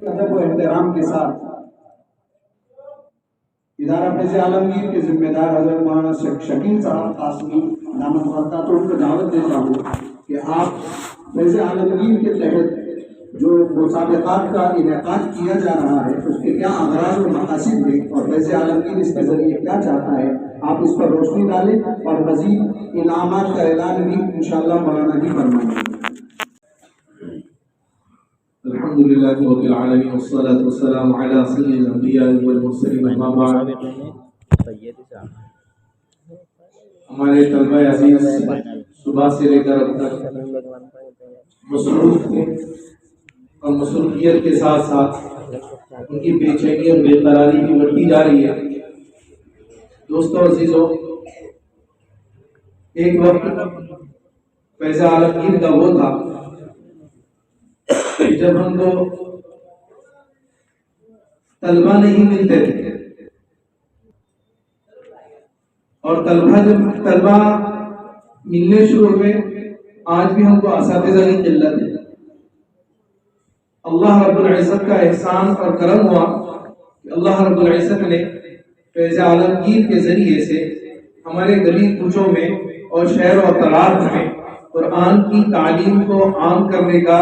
ادب و احترام کے ساتھ ادارہ فیض عالمگیر کے ذمہ دار حضرت مولانا شکیل صاحب قاسمی دامت برکاتہ ان کو دعوت دیتا ہوں کہ آپ فیض عالمگیر کے تحت جو مسابقات کا انعقاد کیا جا رہا ہے اس کے کیا اغراض و مقاصد ہیں اور فیض عالمگیر اس کے ذریعے کیا چاہتا ہے، آپ اس پر روشنی ڈالیں اور مزید انعامات کا اعلان بھی انشاءاللہ مولانا جی فرمائیں گے۔ الحمدللہ رب العالمین والصلاة والسلام علی سید الانبیاء والمرسلین اما بعد۔ ہمارے طلبہ عزیز صبح سے لے کر اب تک مصروف تھے اور مصروفیت کے ساتھ ساتھ ان کی بے چینی اور بے قراری بھی بڑھتی جا رہی ہے۔ دوستوں عزیزوں، ایک وقت فیض عالمگیر کا وہ تھا جب ہم کو طلبہ نہیں ملتے تھے، اور طلبہ ملنے شروع ہوئے، آج بھی ہم کو اساتذہ کی قلت ہے۔ اللہ رب العزت کا احسان اور کرم ہوا کہ اللہ رب العزت نے فیض عالمگیر کے ذریعے سے ہمارے گلی کوچوں میں اور شہر و قرار میں قرآن کی تعلیم کو عام کرنے کا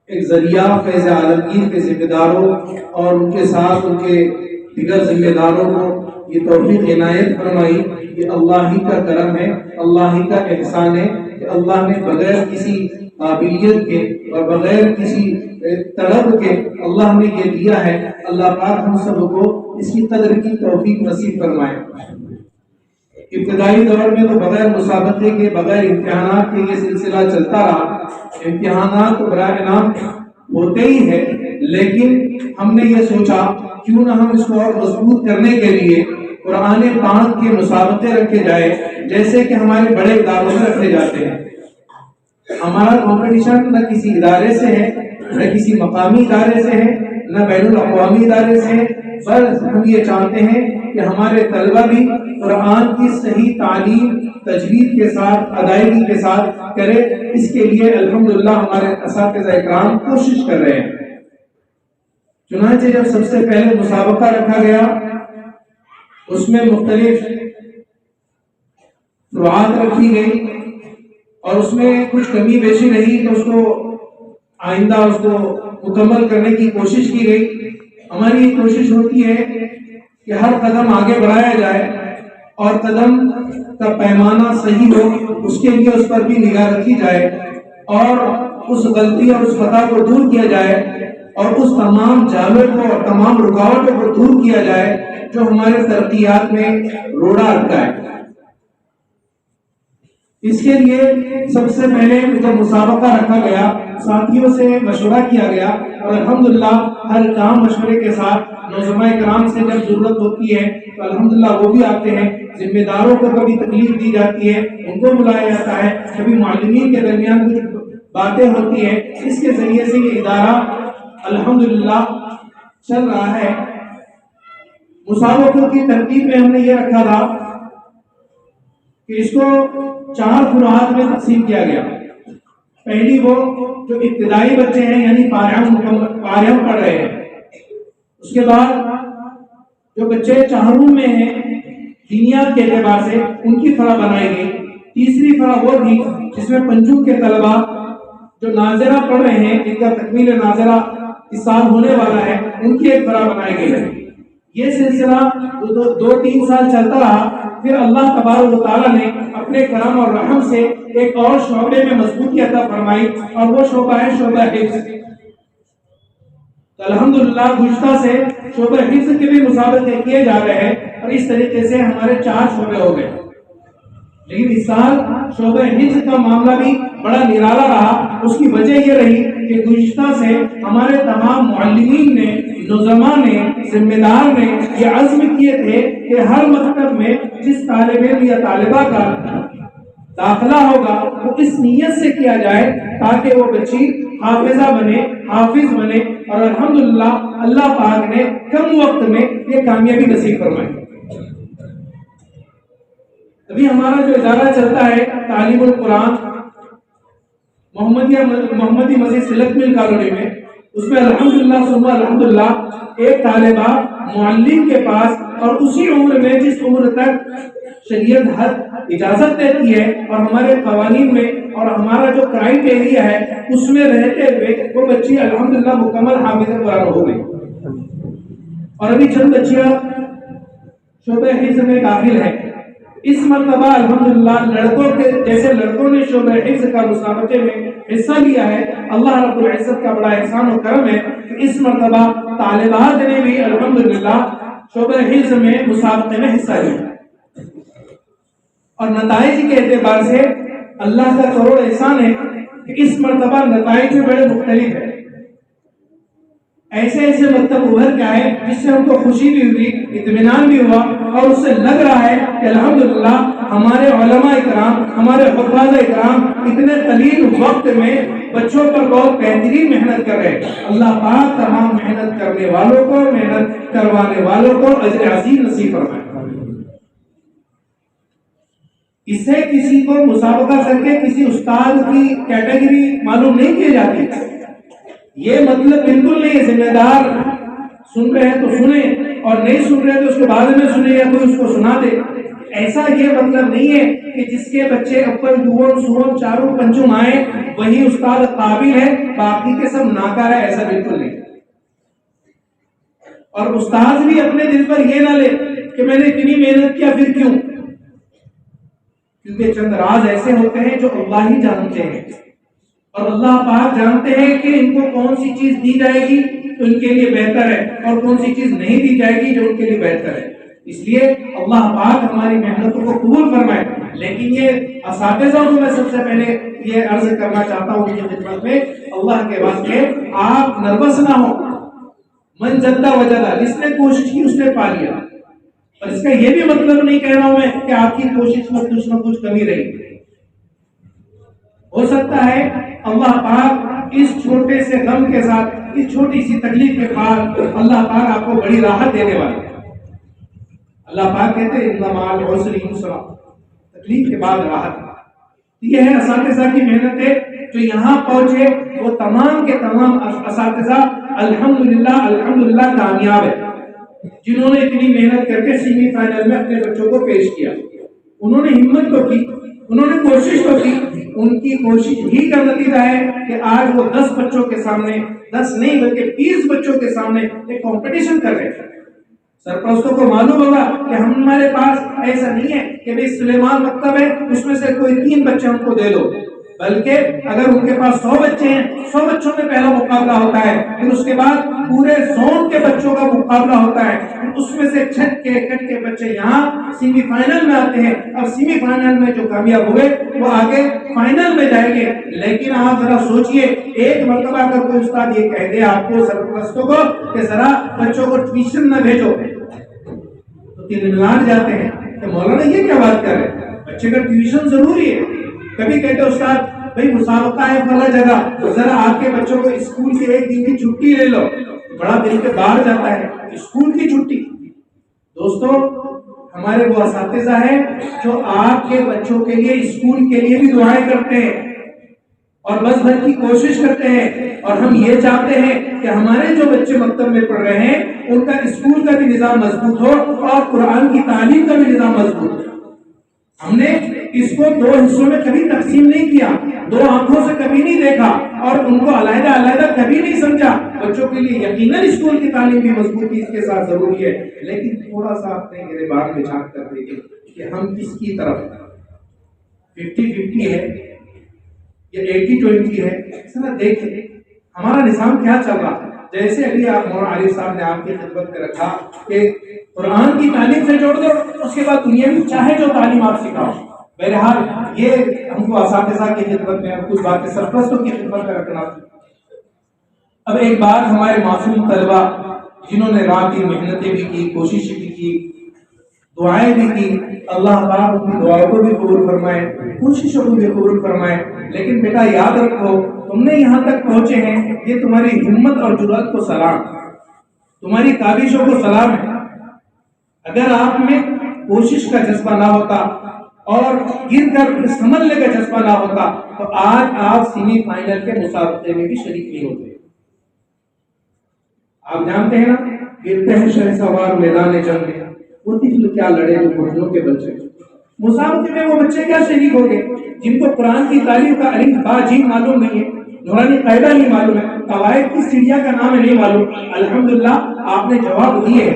ایک ذریعہ فیض عالمگیر کے ذمہ داروں اور ان کے ساتھ ان کے دیگر ذمہ داروں کو یہ توفیق عنایت فرمائی۔ یہ اللہ ہی کا کرم ہے، اللہ ہی کا احسان ہے کہ اللہ نے بغیر کسی قابلیت کے اور بغیر کسی طلب کے اللہ نے یہ دیا ہے۔ اللہ پاک ہم سب کو اس کی قدر کی توفیق نصیب فرمائے۔ ابتدائی دور میں تو بغیر مسابقے کے، بغیر امتحانات کے یہ سلسلہ چلتا رہا۔ امتحانات برائے نام ہوتے ہی ہے، لیکن ہم نے یہ سوچا کیوں نہ ہم اس کو اور مضبوط کرنے کے لیے قرآن پاک کے مسابقے رکھے جائے، جیسے کہ ہمارے بڑے اداروں میں رکھے جاتے ہیں۔ ہمارا کمپٹیشن نہ کسی ادارے سے ہے، نہ کسی مقامی ادارے سے ہے، نہ بین الاقوامی ادارے سے ہے، بس ہم یہ چاہتے ہیں کہ ہمارے طلبہ بھی قرآن کی صحیح تعلیم تجوید کے ساتھ، ادائیگی کے ساتھ کرے۔ اس کے لیے الحمدللہ ہمارے اساتذہ اکرام کوشش کر رہے ہیں۔ چنانچہ جب سب سے پہلے مسابقہ رکھا گیا، اس میں مختلف فروعات رکھی گئی اور اس میں کچھ کمی بیشی رہی تو اس کو آئندہ اس کو مکمل کرنے کی کوشش کی گئی۔ ہماری یہ کوشش ہوتی ہے کہ ہر قدم آگے بڑھایا جائے اور قدم کا پیمانہ صحیح ہو، اس کے لیے اس پر بھی نگاہ رکھی جائے اور اس غلطی اور اس خطا کو دور کیا جائے اور اس تمام جالوں کو اور تمام رکاوٹوں کو دور کیا جائے جو ہمارے ترقیات میں روڑا اٹکا ہے۔ اس کے لیے سب سے پہلے جب مسابقہ رکھا گیا، ساتھیوں سے مشورہ کیا گیا اور الحمدللہ ہر کام مشورے کے ساتھ نوجوان کرام سے جب ضرورت ہوتی ہے تو الحمدللہ وہ بھی آتے ہیں۔ ذمہ داروں کو کبھی تکلیف دی جاتی ہے، ان کو بلایا جاتا ہے، کبھی معلمین کے درمیان کچھ باتیں ہوتی ہیں۔ اس کے ذریعے سے یہ ادارہ الحمدللہ چل رہا ہے۔ مسابقوں کی ترتیب میں ہم نے یہ رکھا تھا کہ اس کو 4 فروعات میں تقسیم کیا گیا۔ پہلی وہ جو ابتدائی بچے ہیں یعنی قاریہ پڑھ رہے ہیں، اس کے بعد جو بچے چہارم میں ہیں دینیات کے اعتبار سے ان کی فرع بنائی گئی۔ تیسری فرع وہ تھی جس میں پنجو کے طلبہ جو ناظرہ پڑھ رہے ہیں، جن کا تکمیل ناظرہ اس سال ہونے والا ہے، ان کی ایک فرع بنائی گئی ہے۔ یہ سلسلہ 2-3 سال چلتا رہا، پھر اللہ تبارک و تعالیٰ نے اپنے کرم اور رحم سے ایک اور شعبے میں مضبوطی عطا فرمائی اور وہ شعبہ ہے شعبہ حفظ۔ الحمدللہ گزشتہ سے شعبہ حفظ کے بھی مسابقے کیے جا رہے ہیں اور اس طریقے سے ہمارے 4 شعبے ہو گئے۔ لیکن اس سال شعبہ حفظ کا معاملہ بھی بڑا نرالا رہا۔ اس کی وجہ یہ رہی کہ گزشتہ سے ہمارے تمام معلمین نے، نظماء نے، ذمہ دار نے یہ عزم کیے تھے کہ ہر مکتب میں جس طالب علم یا طالبہ کا داخلہ ہوگا وہ اس نیت سے کیا جائے تاکہ وہ بچی حافظہ بنے، حافظ بنے، اور الحمدللہ اللہ پاک نے کم وقت میں یہ کامیابی نصیب فرمائی۔ ابھی ہمارا جو ادارہ چلتا ہے تعلیم القرآن محمدی مسجد سلک مل کالونی میں، اس میں الحمدللہ ثم الحمدللہ ایک طالبہ معلم کے پاس اور اسی عمر میں جس عمر تک شریعت حد اجازت دیتی ہے اور ہمارے قوانین میں اور ہمارا جو کرائٹیریا ہے اس میں رہتے ہوئے وہ بچی الحمدللہ مکمل حافظہ قرآن ہو گئی، اور ابھی چند بچیاں شعبہ حفظ میں داخل ہے۔ اس مرتبہ الحمدللہ لڑکوں کے جیسے لڑکوں نے شعبہ حفظ کا مسابقے میں حصہ لیا ہے، اللہ رب العزت کا بڑا احسان و کرم ہے کہ اس مرتبہ طالبات نے بھی الحمدللہ شعبہ حفظ میں مسابقے میں حصہ لیا، اور نتائج کے اعتبار سے اللہ کا کروڑ احسان ہے کہ اس مرتبہ نتائج بھی بڑے مختلف ہیں۔ ایسے ایسے مکتب ابھر کے آئے جس سے ہم کو خوشی بھی ہوئی، اطمینان بھی ہوا، اور اس سے لگ رہا ہے کہ الحمدللہ ہمارے علماء اکرام، ہمارے حفاظ اکرام اتنے قلیل وقت میں بچوں پر بہت بہترین محنت کر رہے ہیں۔ اللہ پاک تمام محنت کرنے والوں کو، محنت کروانے والوں کو اجر عظیم نصیب فرمائے۔ اس سے کسی کو مسابقہ کر کے کسی استاد کی کیٹیگری معلوم نہیں کی جاتی، یہ مطلب بالکل نہیں ہے۔ ذمہ دار سن رہے ہیں تو سنیں، اور نہیں سن رہے تو اس کے بعد میں سنیں یا کوئی اس کو سنا دے، ایسا یہ مطلب نہیں ہے کہ جس کے بچے اول دوم سوم چاروں پنجم آئے وہی استاد قابل ہے، باقی کے سب ناکارہ ہے، ایسا بالکل نہیں۔ اور استاد بھی اپنے دل پر یہ نہ لے کہ میں نے اتنی محنت کیا پھر کیوں، کیونکہ چند راز ایسے ہوتے ہیں جو اللہ ہی جانتے ہیں، اور اللہ پاک جانتے ہیں کہ ان کو کون سی چیز دی جائے گی تو ان کے لیے بہتر ہے، اور کون سی چیز نہیں دی جائے گی جو ان کے لیے بہتر ہے۔ اس لیے اللہ پاک ہماری محنتوں کو قبول فرمائے۔ لیکن یہ اساتذہ کو میں سب سے پہلے یہ عرض کرنا چاہتا ہوں کہ خدمت میں اللہ کے واسطے آپ نروس نہ ہو، من جدہ وجدہ، جس نے کوشش کی اس نے پا لیا، اور اس کا یہ بھی مطلب نہیں کہہ رہا ہوں میں کہ آپ کی کوشش میں کچھ نہ کچھ کمی رہی۔ ہو سکتا ہے اللہ پاک اس چھوٹے سے غم کے ساتھ، اس چھوٹی سی تکلیف کے بعد اللہ پاک آپ کو بڑی راحت دینے والے ہیں۔ اللہ پاک کہتے ہیں ان مع العسر یسرا، تکلیف کے بعد راحت۔ یہ ہے اساتذہ کی محنت ہے جو یہاں پہنچے، وہ تمام کے تمام اساتذہ الحمدللہ کامیاب ہے، جنہوں نے اتنی محنت کر کے سیمی فائنل میں اپنے بچوں کو پیش کیا۔ انہوں نے ہمت تو کی، انہوں نے کوشش تو کی، ان کی کوشش ہی کا نتیجہ ہے کہ آج وہ 10 بچوں کے سامنے، 10 نہیں بلکہ 20 بچوں کے سامنے ایک کمپٹیشن کر رہے ہیں۔ سرپرستوں کو معلوم ہوگا کہ ہمارے پاس ایسا نہیں ہے کہ بھئی سلیمان مکتب ہے اس میں سے کوئی 3 بچے ہم کو دے دو، بلکہ اگر ان کے پاس 100 بچے ہیں، 100 بچوں میں پہلا مقابلہ ہوتا ہے، پھر اس کے بعد پورے زون کے بچوں کا مقابلہ ہوتا ہے، اس میں سے چھٹ کے بچے یہاں سیمی فائنل میں آتے ہیں، اور سیمی فائنل میں جو کامیاب ہوئے وہ آگے فائنل میں جائیں گے۔ لیکن آپ ذرا سوچئے، ایک مرتبہ اگر کوئی استاد یہ کہہ دے آپ کو سرپرستوں کو کہ ذرا بچوں کو ٹیوشن نہ بھیجو، تو تلملاٹ جاتے ہیں کہ مولانا یہ کیا بات کر رہے ہیں، بچے کا ٹیوشن ضروری ہے۔ کبھی کہتے استاد بھئی مسابقہ ہے فلاں جگہ، ذرا آپ کے بچوں کو اسکول کی ایک دن کی چھٹی لے لو، بڑا دل کے باہر جاتا ہے اسکول کی چھٹی۔ دوستو ہمارے وہ اساتذہ ہیں جو آپ کے بچوں کے لیے اسکول کے لیے بھی دعائیں کرتے ہیں اور بس بھر کی کوشش کرتے ہیں، اور ہم یہ چاہتے ہیں کہ ہمارے جو بچے مکتب میں پڑھ رہے ہیں ان کا اسکول کا بھی نظام مضبوط ہو اور قرآن کی تعلیم کا بھی نظام مضبوط ہو۔ ہم نے اس کو 2 حصوں میں کبھی تقسیم نہیں کیا، 2 آنکھوں سے کبھی نہیں دیکھا، اور ان کو علیحدہ کبھی نہیں سمجھا۔ بچوں کے لیے یقیناً اسکول کی تعلیم بھی مضبوطی اس کے ساتھ ضروری ہے، لیکن تھوڑا سا اپنے گریبان میں جھانک کر دیکھیں کہ ہم کس کی طرف 50-50 ہے یا 80-20 ہے، ذرا دیکھیں ہمارا نظام کیا چل رہا ہے۔ جیسے ابھی آپ مولانا عارف صاحب نے آپ کی خدمت میں رکھا کہ قرآن کی تعلیم سے جوڑ دو، اس کے بعد دنیا میں چاہے جو تعلیم آپ سکھاؤ۔ بہرحال یہ ہم کو اساتذہ کی خدمت میں کچھ باتیں سرپرستوں کی خدمت میں رکھنا۔ اب ایک بات ہمارے معصوم طلبہ جنہوں نے رات کی محنتیں بھی کی، کوشش بھی کی، دعائیں بھی کی، اللہ پاک ان کی دعاؤں کو بھی قبول فرمائے، کوششوں کو بھی قبول فرمائے۔ لیکن بیٹا یاد رکھو، تم نے یہاں تک پہنچے ہیں، یہ تمہاری ہمت اور جرأت کو سلام، تمہاری کاوشوں کو سلام ہے۔ اگر آپ میں کوشش کا جذبہ نہ ہوتا اور گر کر سنبھلنے کا جذبہ نہ ہوتا تو آج آپ سیمی فائنل کے مسابقے میں بھی شریک نہیں ہوتے۔ آپ جانتے ہیں نا، گرتے ہیں شہسوار میدان جنگ میں، وہ طفل کیا لڑے جو گھٹنوں کے بچے، مسابقے میں وہ بچے کیا شریک ہو گئے جن کو قرآن کی تعلیم کا الف با جیم معلوم نہیں ہے، نورانی قاعدہ نہیں معلوم ہے، قواعد کی سیڑھیاں کا نام نہیں معلوم۔ الحمدللہ آپ نے جواب دیے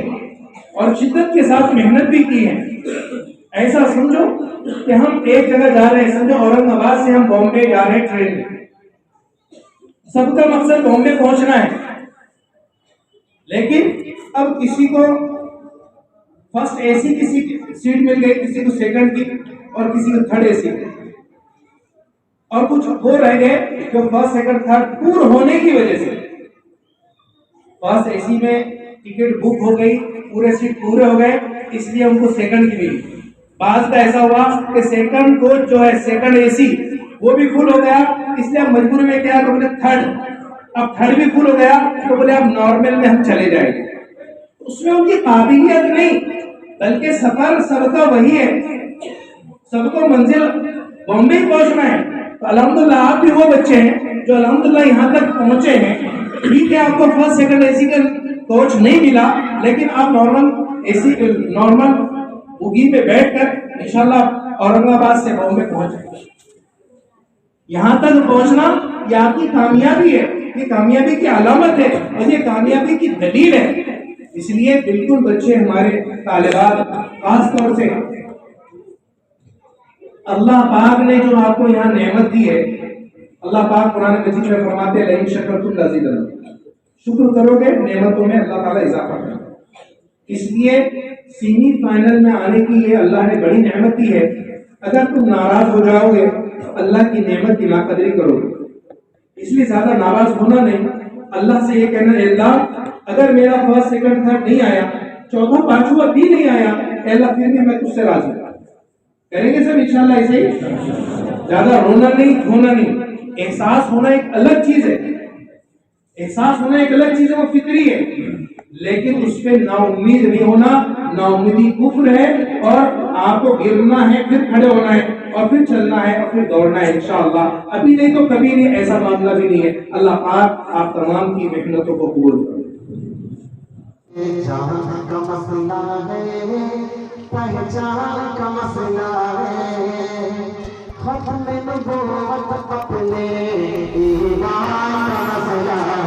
اور شدت کے ساتھ محنت بھی کی ہے۔ ایسا سمجھو کہ ہم ایک جگہ جا رہے ہیں، سمجھو اورنگ آباد سے ہم بامبے جا رہے ہیں ٹرین میں، سب کا مقصد بامبے پہنچنا ہے، لیکن اب کسی کو فرسٹ اے سی کی سیٹ مل گئی، کسی کو سیکنڈ کی اور کسی کو تھرڈ اے سی، اور کچھ وہ رہ گئے جو فرسٹ سیکنڈ تھرڈ پور ہونے کی وجہ سے فرسٹ اے سی میں ٹکٹ بک ہو گئی، پورے سیٹ پورے ہو گئے، اس لیے ان کو سیکنڈ کی ملی۔ بعض کا ایسا ہوا کہ سیکنڈ کوچ جو ہے سیکنڈ اے سی وہ بھی فل ہو گیا، اس لیے مجبوری میں کیا تو بولے تھرڈ، اب تھرڈ بھی فل ہو گیا تو بولے اب نارمل میں ہم چلے جائیں گے۔ اس میں ان کی قابلیت نہیں، بلکہ سفر سب کا وہی ہے، سب کو منزل بامبے ہی پہنچنا ہے۔ تو الحمدللہ آپ بھی وہ بچے ہیں جو الحمدللہ یہاں تک پہنچے ہیں۔ ٹھیک ہے آپ کو فرسٹ سیکنڈ اے سی کا کوچ نہیں ملا، لیکن آپ نارمل اے سی نارمل بوگی پہ بیٹھ کر انشاءاللہ اورنگ آباد سے بامبے پہنچ گئے۔ یہاں تک پہنچنا یہ آپ کی کامیابی ہے، یہ کامیابی کی علامت ہے اور یہ کامیابی کی دلیل ہے۔ اس لیے بالکل بچے ہمارے طالبات خاص طور سے اللہ پاک نے جو آپ کو یہاں نعمت دی ہے، اللہ پاک قرآن مجید میں فرماتے ہیں لئن شکرتم لازیدنکم، شکر کرو گے نعمتوں میں اللہ تعالیٰ اضافہ کرے۔ اس لیے سیمی فائنل میں آنے کی یہ اللہ نے بڑی نعمت دی ہے۔ اگر تم ناراض ہو جاؤ گے تو اللہ کی نعمت کی ناقدری کرو گے، اس لیے زیادہ ناراض ہونا نہیں، اللہ سے یہ کہنا ہے اللہ اگر میرا فرسٹ سیکنڈ تھرڈ نہیں آیا، چوتھا پانچواں بھی نہیں آیا، اے اللہ پھر بھی میں تجھ سے راضی ہوں۔ کریں گے سب انشاءاللہ ایسے ہی؟ زیادہ رونا نہیں، دھونا نہیں، احساس ہونا ایک الگ چیز ہے، احساس ہونا ایک الگ چیز ہے، وہ فطری ہے، لیکن اس پہ نا امید نہیں ہونا، نا امیدی کفر ہے، اور آپ کو گرنا ہے پھر کھڑے ہونا ہے اور پھر چلنا ہے اور پھر دوڑنا ہے انشاءاللہ، ابھی نہیں تو کبھی نہیں، ایسا معاملہ بھی نہیں ہے۔ اللہ پاک آپ تمام کی محنتوں کو قبول کرے۔ جان کا مسئلہ ہے، پہچان کا مسئلہ ہے، ختم نبوت اپنے ایمان کا مسئلہ ہے۔